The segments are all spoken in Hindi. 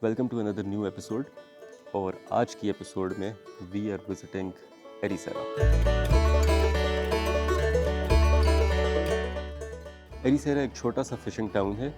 Welcome to another new episode. और आज की एपिसोड में we are visiting Erisera. Erisera एक छोटा सा फिशिंग टाउन है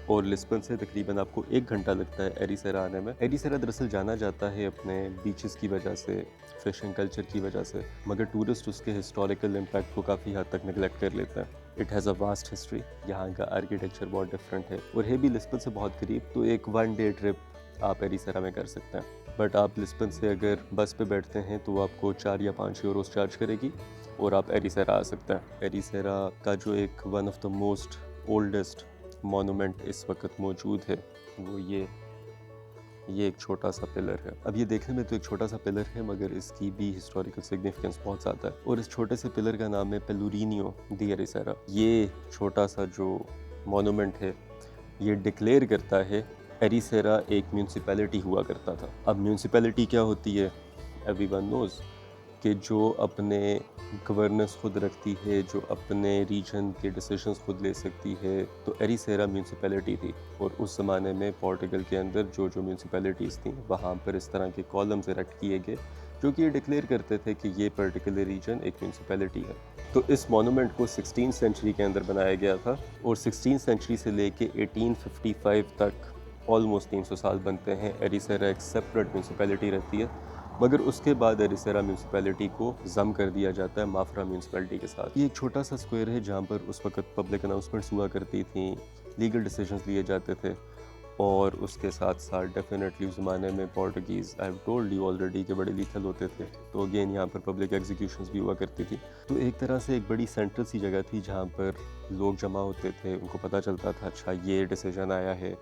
और लिस्बन से तकरीबन आपको 1 घंटा लगता है एरिसेरा आने में। एरिसेरा दरअसल जाना जाता है अपने बीचेस की वजह से, फिशिंग कल्चर की वजह से, मगर टूरिस्ट उसके हिस्टोरिकल इम्पैक्ट को काफ़ी हद तक निगलेक्ट कर लेता है। It has a vast history, यहाँ का आर्किटेक्चर बहुत डिफरेंट है और है भी लिस्बन से बहुत करीब, तो एक 1 डे ट्रिप आप एरिसेरा में कर सकते हैं। बट आप लिस्बन से अगर बस पे बैठते हैं तो आपको 4 या 5 यूरोस चार्ज करेगी और आप एरिसेरा आ सकते हैं। एरिसेरा का जो एक one of the most oldest monument इस वक्त मौजूद है वो ये एक छोटा सा पिलर है। अब ये देखने में तो एक छोटा सा पिलर है मगर इसकी भी हिस्टोरिकल सिग्निफिकेंस बहुत ज़्यादा है और इस छोटे से पिलर का नाम है पेलुरिनियो दी एरिसेरा। ये छोटा सा जो मोनूमेंट है ये डिक्लेयर करता है एरिसेरा एक म्यूनसिपैलिटी हुआ करता था। अब म्यूनसिपैलिटी क्या होती है, एवरीवन नोज़ कि जो अपने गवर्नेंस खुद रखती है, जो अपने रीजन के डिसीजंस खुद ले सकती है। तो एरिसेरा म्यूनसिपैलिटी थी और उस ज़माने में पोर्टुगल के अंदर जो म्यूनसिपैलिटीज़ थी वहाँ पर इस तरह के कॉलम्स इरेक्ट किए गए जो कि ये डिक्लेयर करते थे कि ये पर्टिकुलर रीजन एक म्यूनसिपैलिटी है। तो इस मोनूमेंट को 16th सेंचुरी के अंदर बनाया गया था और 16th सेंचुरी से लेके 1855 तक ऑलमोस्ट 300 साल बनते हैं एरिसेरा एक सेपरेट म्यूनसिपैलिटी रहती है। मगर उसके बाद एरिसेरा म्यूनसिपैलिटी को जम कर दिया जाता है माफरा म्यूनसिपैलिटी के साथ। ये एक छोटा सा स्क्वायर है जहाँ पर उस वक्त पब्लिक अनाउंसमेंट्स हुआ करती थी, लीगल डिसीजंस लिए जाते थे और उसके साथ साथ डेफिनेटली उस ज़माने में Portuguese, I have told you already, के बड़े लीथल होते थे। तो अगेन यहाँ पर पब्लिक एग्जीक्यूशंस भी हुआ करती थी। तो एक तरह से एक बड़ी सेंट्रल सी जगह थी जहाँ पर लोग जमा होते थे, उनको पता चलता था अच्छा ये डिसीजन आया है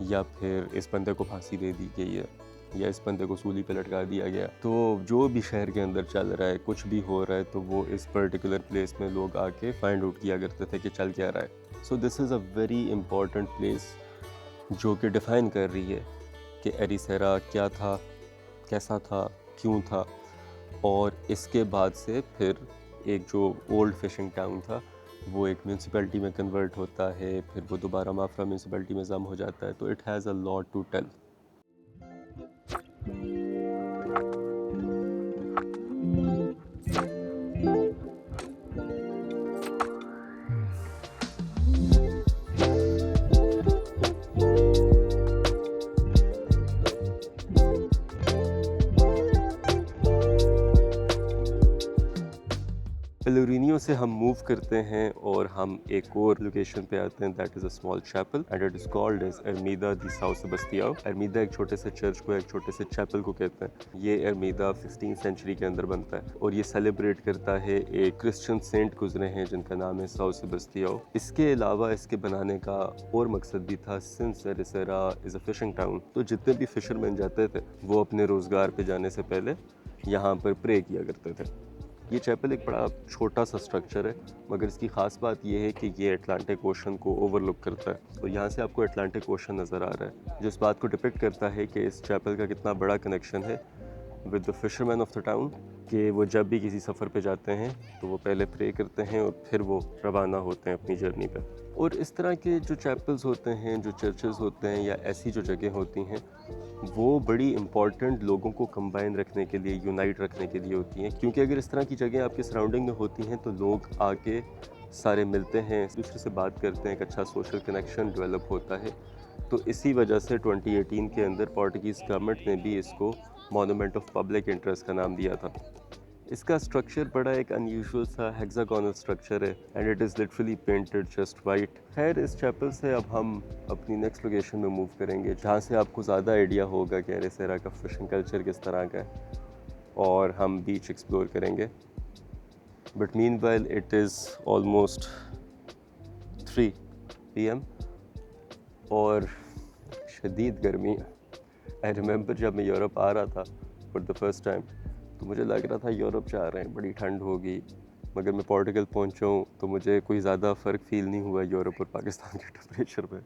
या फिर इस बंदे को फांसी दे दी गई है या इस बंदे को सूली पे लटका दिया गया। तो जो भी शहर के अंदर चल रहा है, कुछ भी हो रहा है, तो वो इस पर्टिकुलर प्लेस में लोग आके फाइंड आउट किया करते थे कि चल क्या रहा है। So this is a very important place जो कि डिफ़ाइन कर रही है कि एरिसेरा क्या था, कैसा था, क्यों था। और इसके बाद से फिर एक जो ओल्ड फिशिंग टाउन था वो एक म्यूनसिपैलिटी में कन्वर्ट होता है, फिर वो दोबारा माफरा म्यूनसिपैलिटी में जम हो जाता है। तो it has a lot to tell. पेलोरिनियो से हम मूव करते हैं और हम एक और लोकेशन पे आते हैं, that is a small chapel and it is called as Ermida de Sao Sebastiao. एर्मिदा एक छोटे से चर्च को, एक छोटे से चैपल को कहते हैं। ये एर्मिदा 16th सेंचुरी के अंदर बनता है और ये सेलिब्रेट करता है एक क्रिश्चियन सेंट गुजरे हैं जिनका नाम है साउ सेबेस्टियाओ। इसके अलावा इसके बनाने का और मकसद भी था, since Ericeira is a fishing town, तो जितने भी फिशरमैन जाते थे वो अपने रोज़गार पे जाने से पहले यहाँ पर प्रे किया करते थे। ये चैपल एक बड़ा छोटा सा स्ट्रक्चर है मगर इसकी ख़ास बात यह है कि ये अटलांटिक ओशन को ओवरलुक करता है। तो यहाँ से आपको अटलांटिक ओशन नज़र आ रहा है, जो इस बात को डिपिक्ट करता है कि इस चैपल का कितना बड़ा कनेक्शन है with the fisherman of the town, कि वो जब भी किसी सफ़र पे जाते हैं तो वो पहले प्रे करते हैं और फिर वो रवाना होते हैं अपनी जर्नी पे। और इस तरह के जो चैपल्स होते हैं, जो चर्चेस होते हैं या ऐसी जो जगह होती हैं, वो बड़ी इंपॉर्टेंट लोगों को कंबाइन रखने के लिए, यूनाइट रखने के लिए होती हैं। क्योंकि अगर इस तरह की जगह आपके सराउंडिंग में होती हैं तो लोग आके सारे मिलते हैं, एक दूसरे से बात करते हैं, एक अच्छा सोशल कनेक्शन डेवलप होता है। तो इसी वजह से 2018 के अंदर पोर्टुगीज़ गवर्नमेंट ने भी इसको मॉन्यूमेंट ऑफ पब्लिक इंटरेस्ट का नाम दिया था। इसका स्ट्रक्चर बड़ा एक अनयूजुअल सा हेक्सागोनल स्ट्रक्चर है and it is literally painted just white. खैर, इस चैपल से अब हम अपनी नेक्स्ट लोकेशन में मूव करेंगे जहाँ से आपको ज़्यादा आइडिया होगा कि एरिसेरा का फिशिंग कल्चर किस तरह का है और हम बीच एक्सप्लोर करेंगे। But meanwhile it is almost 3 PM और शदीद गर्मी है। आई रिमेंबर जब मैं यूरोप आ रहा था फॉर द फर्स्ट टाइम तो मुझे लग रहा था यूरोप जा रहे हैं, बड़ी ठंड होगी, मगर मैं पोर्टुगल पहुंचा हूँ तो मुझे कोई ज़्यादा फ़र्क फील नहीं हुआ यूरोप और पाकिस्तान के टेम्परेचर में।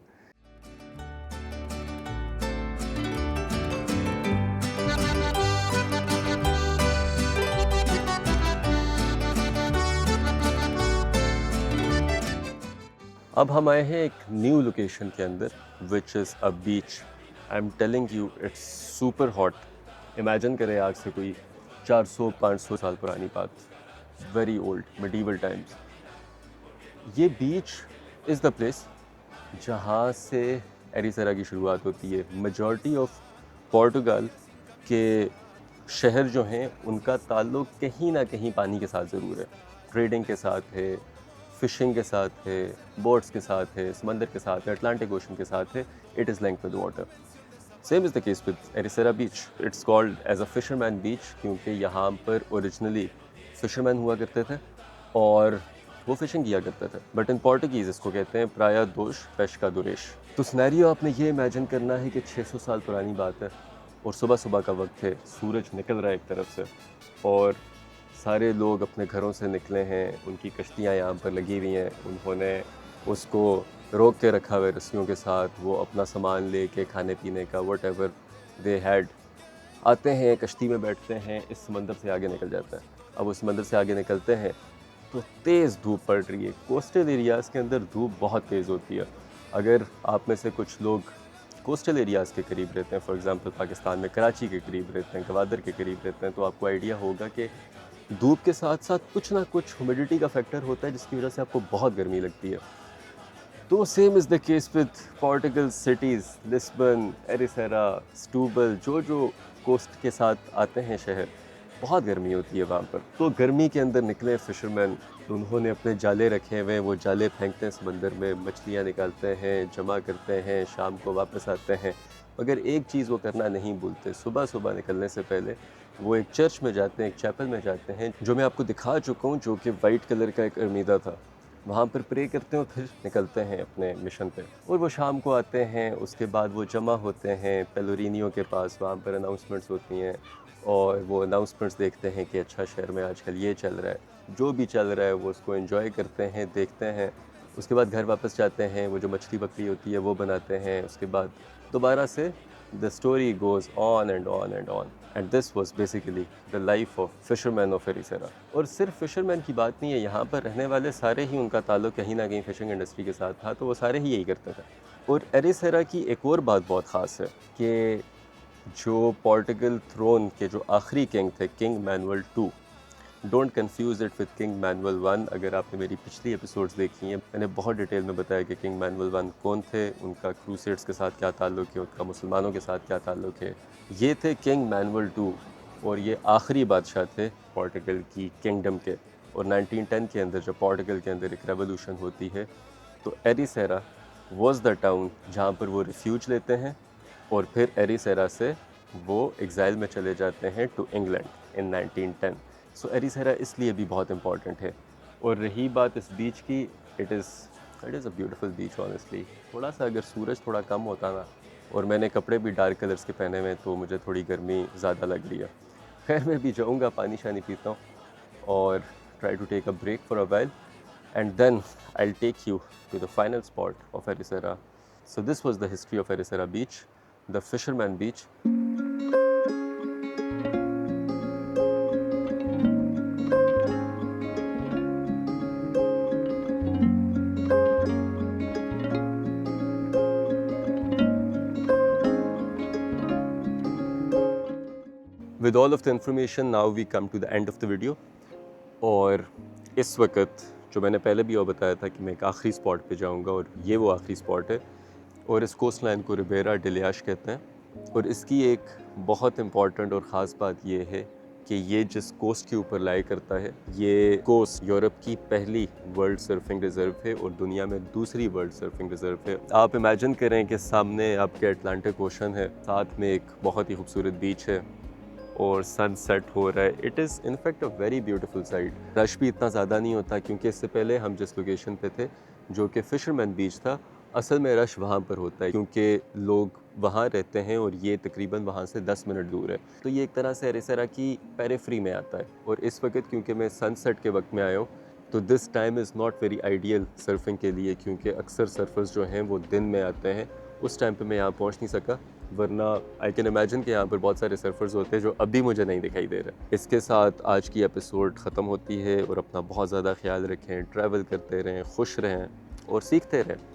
अब हम आए हैं एक न्यू लोकेशन के अंदर which is a beach I am telling you it's super hot. Imagine करें आज से कोई 400-500 साल पुरानी बात, वेरी ओल्ड मिडीवल टाइम्स। ये बीच इज़ द प्लेस जहाँ से एरिसेरा की शुरुआत होती है। मेजॉरिटी ऑफ पोर्टुगाल के शहर जो हैं उनका ताल्लुक कहीं ना कहीं पानी के साथ ज़रूर है। ट्रेडिंग के साथ है, फ़िशिंग के साथ है, बोट्स के साथ है, समंदर के साथ है, अटलांटिक ओशन के साथ है। It is linked with water. Same is the case with Ericeira beach. It's called as a fisherman beach क्योंकि यहाँ पर ओरिजिनली फ़िशरमैन हुआ करते थे और वो फ़िशिंग किया करते थे। बट इन पोर्टुगीज़ इसको कहते हैं प्राया दोष पेशकादोरेश। तो सिनेरियो आपने ये इमेजिन करना है कि 600 साल पुरानी बात है और सुबह सुबह का वक्त है, सूरज निकल रहा है एक तरफ से और सारे लोग अपने घरों से निकले हैं, उनकी कश्तियाँ यहाँ पर लगी हुई हैं, उन्होंने उसको रोक के रखा हुआ है रस्सियों के साथ, वो अपना सामान लेके खाने पीने का वट एवर दे हैड आते हैं, कश्ती में बैठते हैं, इस समंदर से आगे निकल जाता है। अब उस समंदर से आगे निकलते हैं तो तेज़ धूप पड़ रही है। कोस्टल एरियाज़ के अंदर धूप बहुत तेज़ होती है। अगर आप में से कुछ लोग कोस्टल एरियाज़ के करीब रहते हैं, फॉर एग्ज़ाम्पल पाकिस्तान में कराची के करीब रहते हैं, गवादर के करीब रहते हैं, तो आपको आइडिया होगा कि धूप के साथ साथ कुछ ना कुछ ह्यूमिडिटी का फैक्टर होता है जिसकी वजह से आपको बहुत गर्मी लगती है। तो same is the case with Portugal cities, Lisbon, Ericeira, Setubal, जो कोस्ट के साथ आते हैं शहर, बहुत गर्मी होती है वहाँ पर। तो गर्मी के अंदर निकले फ़िशरमैन, तो उन्होंने अपने जाले रखे हुए हैं, वो जाले फेंकते हैं समंदर में, मछलियाँ निकालते हैं, जमा करते हैं, शाम को वापस आते हैं। मगर एक चीज़ वो करना नहीं भूलते, सुबह सुबह निकलने से पहले वो एक चर्च में जाते हैं, एक चैपल में जाते हैं, जो मैं आपको दिखा चुका हूँ, जो कि वाइट कलर का एक अरमीदा था। वहाँ पर प्रे करते हैं और फिर निकलते हैं अपने मिशन पे। और वो शाम को आते हैं, उसके बाद वो जमा होते हैं पेलोरिनियो के पास, वहाँ पर अनाउंसमेंट्स होती हैं और वो अनाउंसमेंट्स देखते हैं कि अच्छा शहर में आजकल ये चल रहा है। जो भी चल रहा है वो उसको एंजॉय करते हैं, देखते हैं। उसके बाद घर वापस जाते हैं, वो जो मछली बकरी होती है वो बनाते हैं। उसके बाद दोबारा से the story goes on and on and on. And this was basically the life of fisherman of Ericeira. और सिर्फ फिशरमैन की बात नहीं है, यहाँ पर रहने वाले सारे ही उनका ताल्लुक कहीं ना कहीं फ़िशिंग इंडस्ट्री के साथ था, तो वो सारे ही यही करते थे। और एरिसेरा की एक और बात बहुत ख़ास है कि जो पोर्टुगल थ्रोन के जो आखिरी किंग थे, king manual II, don't confuse it with king manual I। अगर आपने मेरी पिछली एपिसोड्स देखी हैं, मैंने बहुत डिटेल में बताया कि किंग मैनुअल I कौन थे, उनका क्रूसेड्स के साथ क्या ताल्लुक़ है, उनका मुसलमानों के साथ क्या ताल्लुक़ है। ये थे किंग मैनुअल II और ये आखिरी बादशाह थे पोर्टुगल की किंगडम के। और 1910 के अंदर जब पोर्टुगल के अंदर एक रेवोल्यूशन होती है तो एरिसेरा वाज द टाउन जहाँ पर वो रिफ्यूज लेते हैं और फिर एरिसेरा से वो एग्ज़ाइल में चले जाते हैं टू इंग्लैंड इन 1910। सो एरिसेरा इसलिए भी बहुत इंपॉर्टेंट है। और रही बात इस बीच की, it is a beautiful beach honestly. थोड़ा सा अगर सूरज थोड़ा कम होता ना और मैंने कपड़े भी डार्क कलर्स के पहने हुए तो मुझे थोड़ी गर्मी ज़्यादा लग रही है। खैर मैं भी जाऊँगा, पानी शानी पीता हूँ और try to take a break for a while and then I'll take you to the final spot of Ericeira. So this was the history of Ericeira Beach, the Fisherman Beach. With all of the information, now we come to the end of the video. और इस वक्त जो मैंने पहले भी और बताया था कि मैं एक आखिरी स्पॉट पे जाऊंगा और ये वो आखिरी स्पॉट है और इस कोस्ट लाइन को रिबेरा डिलियाश कहते हैं। और इसकी एक बहुत इम्पॉर्टेंट और ख़ास बात ये है कि ये जिस कोस्ट के ऊपर लाई करता है, ये कोस्ट यूरोप की पहली वर्ल्ड सर्फिंग रिज़र्व है और दुनिया में दूसरी वर्ल्ड सर्फिंग रिज़र्व है। आप इमेजिन करें कि सामने आपके अटलांटिक ओशन है, साथ में एक बहुत ही खूबसूरत बीच है और सनसेट हो रहा है। It is in fact a very beautiful sight. Rush भी इतना ज़्यादा नहीं होता क्योंकि इससे पहले हम जिस लोकेशन पे थे जो कि फिशरमैन बीच था, असल में रश वहाँ पर होता है क्योंकि लोग वहाँ रहते हैं और ये तकरीबन वहाँ से 10 मिनट दूर है। तो ये एक तरह से एरिसेरा की पेरिफेरी में आता है। और इस वक्त क्योंकि मैं सनसेट के वक्त में आया हूँ तो this time is not very ideal surfing के लिए क्योंकि अक्सर सर्फर्स जो हैं वो दिन में आते हैं। उस टाइम पे मैं यहाँ पहुँच नहीं सका, वरना आई कैन इमेजिन कि यहाँ पर बहुत सारे सर्फर्स होते हैं जो अभी मुझे नहीं दिखाई दे रहे। इसके साथ आज की एपिसोड ख़त्म होती है और अपना बहुत ज़्यादा ख्याल रखें, ट्रैवल करते रहें, खुश रहें और सीखते रहें।